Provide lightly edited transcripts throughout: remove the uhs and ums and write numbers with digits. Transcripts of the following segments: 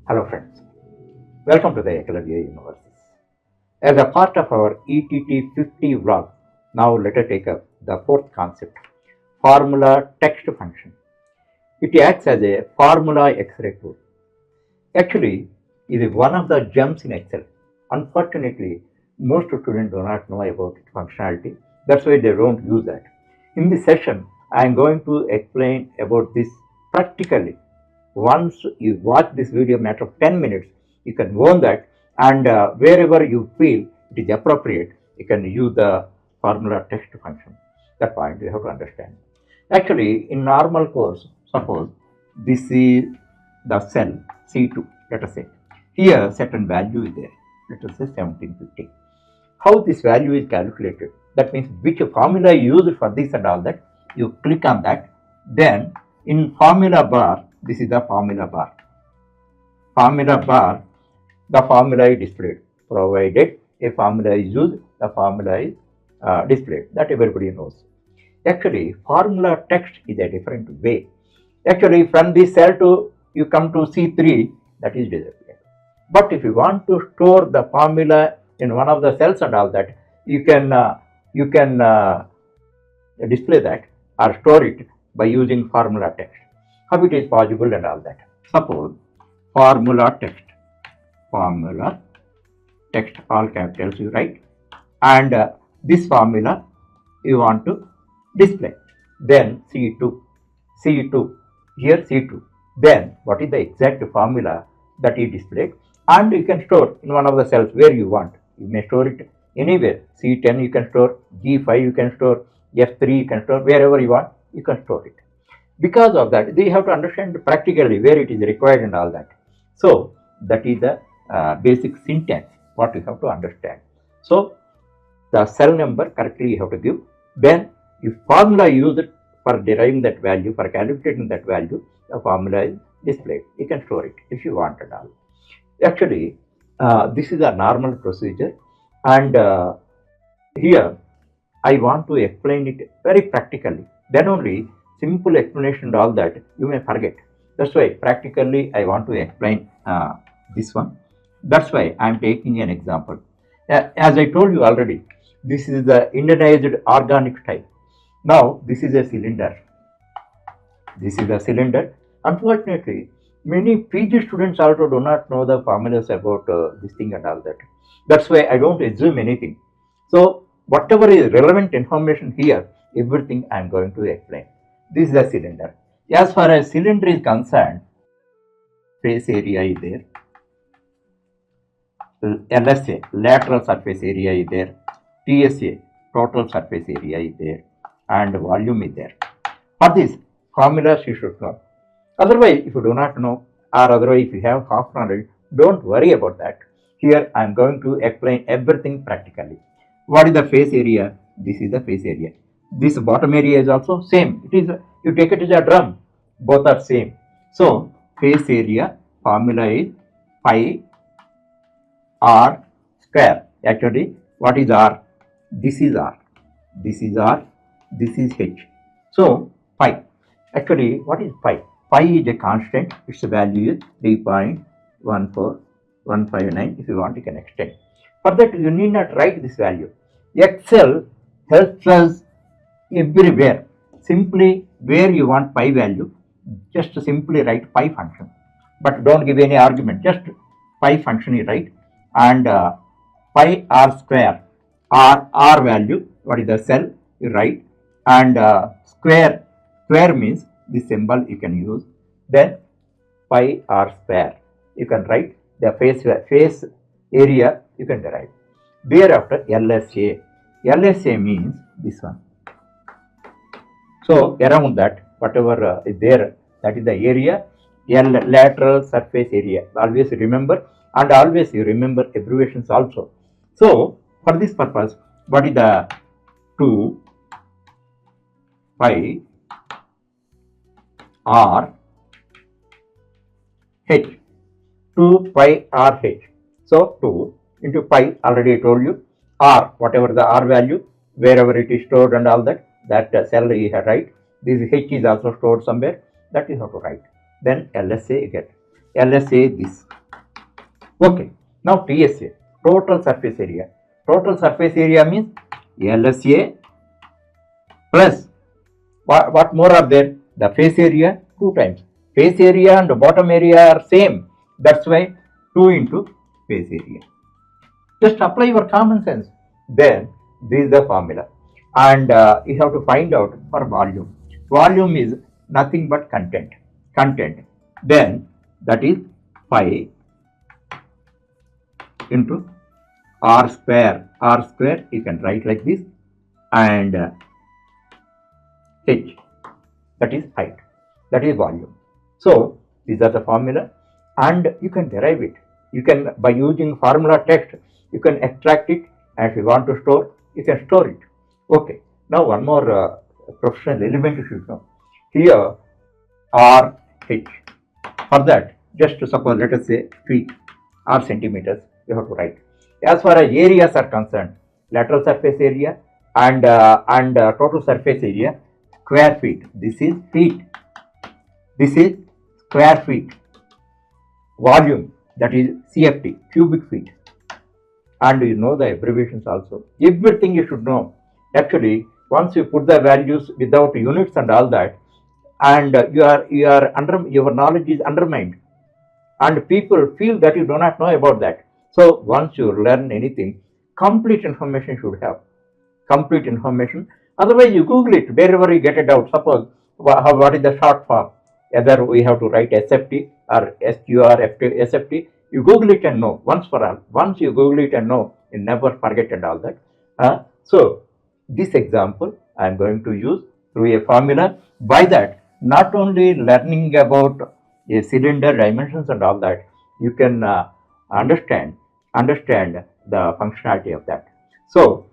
Hello friends, welcome to the ALLCLEAR Universes. As a part of our ETT 50 vlog, now let us take up the fourth concept, formula text function. It acts as a formula X-ray tool. Actually, it is one of the gems in Excel. Unfortunately, most students do not know about its functionality. That's why they don't use that. In this session, I am going to explain about this practically. Once you watch this video matter of 10 minutes, you can own that, and wherever you feel it is appropriate, you can use the formula text function. That point you have to understand. Actually, in normal course, suppose this is the cell C2, let us say. Here certain value is there, let us say 1750. How this value is calculated, that means which formula you use for this and all that, you click on that. Then in formula bar, this is the formula bar. Formula bar, the formula is displayed. Provided a formula is used, the formula is displayed. That everybody knows. Actually, formula text is a different way. Actually, from this cell to you come to C3, that is disappeared. But if you want to store the formula in one of the cells and all that, you can display that or store it by using formula text. How it is possible and all that. Suppose formula text, all capitals you write, and this formula you want to display. Then C2, here C2. Then what is the exact formula that is displayed, and you can store in one of the cells where you want. You may store it anywhere. C10 you can store, G5 you can store, F3 you can store, wherever you want, you can store it. Because of that, they have to understand practically where it is required and all that. So that is the basic syntax what you have to understand. So the cell number correctly you have to give. Then if formula used for deriving that value, for calculating that value, the formula is displayed. You can store it if you want and all. Actually, this is a normal procedure, and here I want to explain it very practically. Then only simple explanation and all that you may forget. That's why practically I want to explain this one. That's why I am taking an example. As I told you already, this is the Indianized organic type. Now this is a cylinder. This is a cylinder. Unfortunately, many PG students also do not know the formulas about this thing and all that. That's why I don't assume anything. So whatever is relevant information here, everything I am going to explain. This is the cylinder. As far as cylinder is concerned, face area is there, LSA, lateral surface area is there, TSA, total surface area is there, and volume is there. For this, formulas you should know. Otherwise, if you do not know, or otherwise if you have half knowledge, don't worry about that. Here I am going to explain everything practically. What is the face area? This is the face area. This bottom area is also same. It is, you take it as a drum, both are same. So face area formula is pi r square. Actually, what is r? This is r. This is r. This is h. So pi. Actually, what is pi? Pi is a constant. Its value is 3.14159. If you want, you can extend. For that, you need not write this value. Excel helps us everywhere. Simply where you want pi value, just simply write pi function, but don't give any argument, just pi function you write, and pi r square, r value, what is the cell you write, and square means the symbol you can use. Then pi r square you can write, the face area you can derive. Thereafter LSA means this one. So around that, whatever is there, that is the area, lateral surface area. Always remember, and always you remember abbreviations also. So for this purpose, what is the 2 pi r h? 2 pi r h. So 2 into pi, already I told you, r, whatever the r value, wherever it is stored and all that, cell you have write. This h is also stored somewhere, that you have to write. Then LSA you get. LSA this. Okay, now TSA, total surface area. Total surface area means LSA plus what more are there? The face area 2 times. Face area and bottom area are same. That's why 2 into face area. Just apply your common sense. Then this is the formula. And you have to find out for volume. Volume is nothing but content. Content. Then that is pi into r square. R square you can write like this, and h, that is height, that is volume. So these are the formula, and you can derive it. You can, by using formula text, you can extract it, and if you want to store, you can store it. Okay, now one more professional element you should know. Here r h. For that, just to suppose, let us say feet or centimeters, you have to write. As far as areas are concerned, lateral surface area and total surface area, square feet. This is feet. This is square feet. Volume, that is CFT, cubic feet. And you know the abbreviations also. Everything you should know. Actually, once you put the values without units and all that, and your knowledge is undermined, and people feel that you do not know about that. So once you learn anything, complete information should have. Complete information. Otherwise, you Google it wherever you get a doubt. Suppose what is the short form? Either we have to write SFT or SQR, SFT. You Google it and know once for all. Once you Google it and know, you never forget and all that. So this example I am going to use through a formula. By that, not only learning about a cylinder dimensions and all that, you can understand the functionality of that. So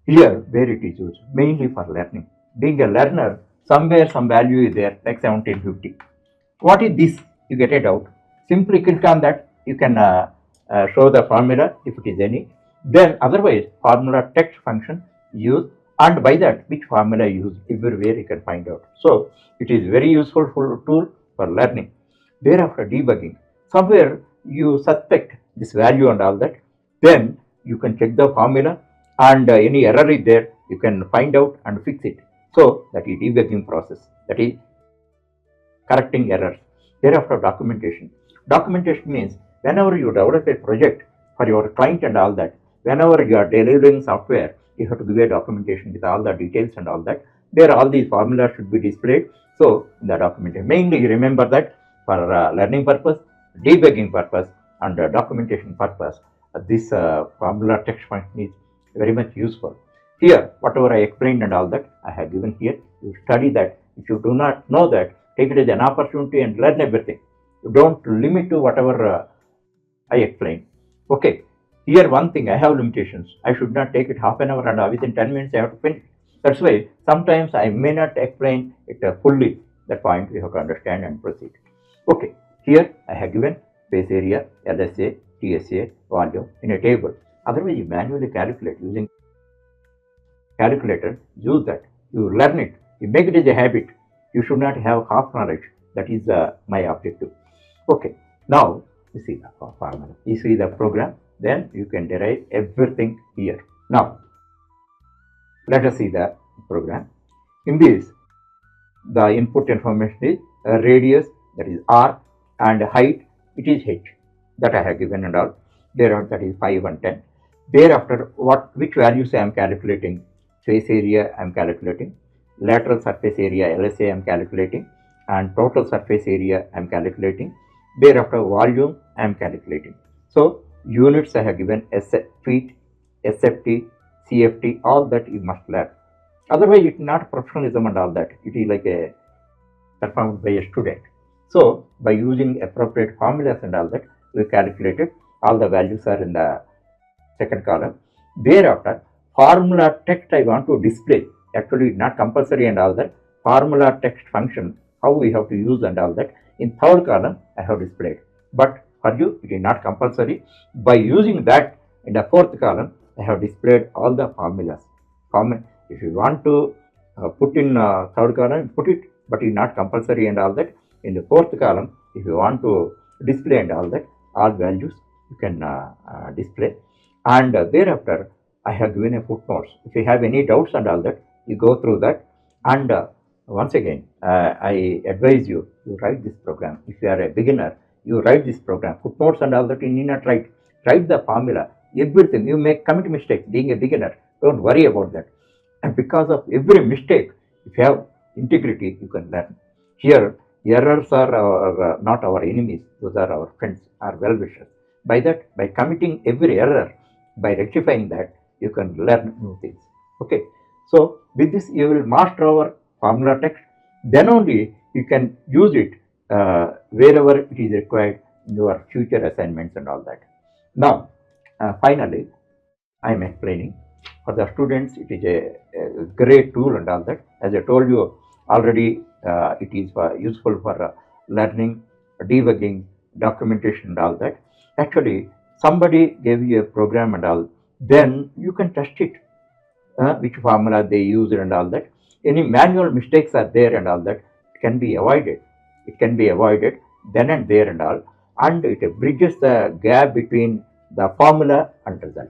here where it is used, mainly for learning. Being a learner, somewhere some value is there, like 1750. What is this? You get a doubt. Simply click on that. You can show the formula if it is any. Then otherwise, formula text function use, and by that which formula use, everywhere you can find out. So it is very useful tool for learning. Thereafter, debugging. Somewhere you suspect this value and all that, then you can check the formula, and any error is there, you can find out and fix it. So that is debugging process, that is correcting errors. Thereafter, documentation. Documentation means whenever you develop a project for your client and all that, whenever you are delivering software, you have to give a documentation with all the details and all that. There all these formulas should be displayed. So the documentation, mainly remember that for learning purpose, debugging purpose, and documentation purpose, this formula text function is very much useful. Here, whatever I explained and all that, I have given here. You study that. If you do not know that, take it as an opportunity and learn everything. You don't limit to whatever I explained. Okay. Here one thing, I have limitations. I should not take it half an hour, and within 10 minutes I have to finish. That's why sometimes I may not explain it fully. That point we have to understand and proceed. Okay. Here I have given face area, LSA, TSA, volume in a table. Otherwise you manually calculate using calculator. Use that. You learn it. You make it as a habit. You should not have half knowledge. That is my objective. Okay. Now you see the formula. You see the program. Then you can derive everything here. Now let us see the program. In this, the input information is radius, that is r, and height, it is h, that I have given and all. Thereafter, that is 5 and 10. Thereafter, which values I am calculating? Face area I am calculating, lateral surface area LSA I am calculating, and total surface area I am calculating. Thereafter, volume I am calculating. So units I have given feet, SFT, CFT, all that you must learn. Otherwise, it is not professionalism and all that. It is like a performed by a student. So by using appropriate formulas and all that, we calculated. All the values are in the second column. Thereafter, formula text I want to display. Actually, not compulsory and all that. Formula text function, how we have to use and all that. In third column, I have displayed. But for you, it is not compulsory. By using that, in the fourth column, I have displayed all the formulas. If you want to put in third column, put it, but it is not compulsory and all that. In the fourth column, if you want to display and all that, all values you can display. And thereafter, I have given a footnotes. If you have any doubts and all that, you go through that. And once again, I advise you to write this program. If you are a beginner, you write this program. Footnotes and all that, you need not write. Write the formula, everything. You may commit mistakes being a beginner. Don't worry about that. And because of every mistake, if you have integrity, you can learn. Here, errors are not our enemies, those are our friends, our well wishers. By that, by committing every error, by rectifying that, you can learn new things. Okay. So, with this, you will master our formula text. Then only you can use it wherever it is required in your future assignments and all that. Now, finally, I am explaining. For the students, it is a great tool and all that. As I told you already, it is useful for learning, debugging, documentation and all that. Actually, somebody gave you a program and all, then you can test it, which formula they use and all that. Any manual mistakes are there and all that, it can be avoided. It can be avoided then and there and all, and it bridges the gap between the formula and result.